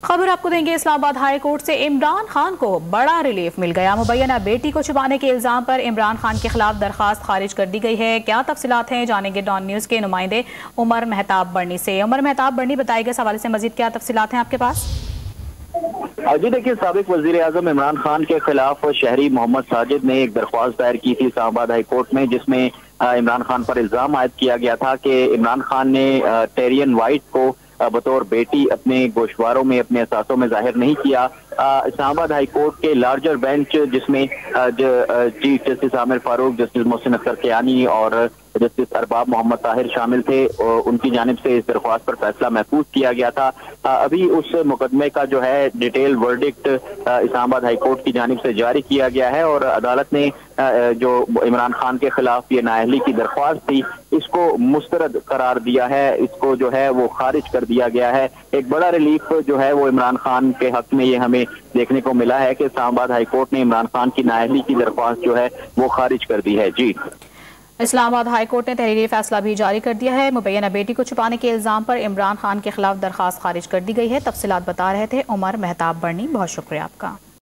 खबर आपको देंगे। इस्लामाबाद हाई कोर्ट से इमरान खान को बड़ा रिलीफ मिल गया। मुबैना बेटी को छुपाने के इल्जाम पर इमरान खान के खिलाफ दरखास्त खारिज कर दी गई है। क्या तफसीलात हैं, जानेंगे डॉन न्यूज़ के नुमाइंदे उमर मेहताब बर्नी से। उमर मेहताब बर्नी, बताइए इस हवाले से मजीद क्या तफसीलात हैं आपके पास? जी देखिए, साबिक वजीर आजम इमरान खान के खिलाफ शहरी मोहम्मद साजिद ने एक दरख्वास्त दायर की थी इस्लामाबाद हाई कोर्ट में, जिसमें इमरान खान पर इल्जाम आयद किया गया था कि इमरान खान ने टेरियन वाइट को बतौर बेटी अपने गोशवारों में, अपने असासों में जाहिर नहीं किया। इस्लामाबाद हाई कोर्ट के लार्जर बेंच, जिसमें chief justice Aamir Farooq, justice Mohsin Akhtar Kiani और जस्टिस अरबाब मोहम्मद ताहिर शामिल थे, उनकी जानिब से इस दरख्वास्त पर फैसला महफूज किया गया था। अभी उस मुकदमे का जो है detail verdict Islamabad high court की जानिब से जारी किया गया है और अदालत ने जो इमरान खान के खिलाफ ये नाअहली की दरख्वास्त थी, इसको मुस्तरद करार दिया है, इसको जो है वो खारिज कर दिया गया है। एक बड़ा रिलीफ जो है वो इमरान खान के हक में ये हमें देखने को मिला है कि इस्लामाबाद हाई कोर्ट ने इमरान खान की नाअहली की दरख्वास्त जो है वो खारिज कर दी है। जी, इस्लामाबाद हाई कोर्ट ने तहरीरी फैसला भी जारी कर दिया है। मुबैना बेटी को छुपाने के इल्जाम पर इमरान खान के खिलाफ दरखास्त खारिज कर दी गई है। तफसीलात बता रहे थे उमर मेहताब बर्नी, बहुत शुक्रिया आपका।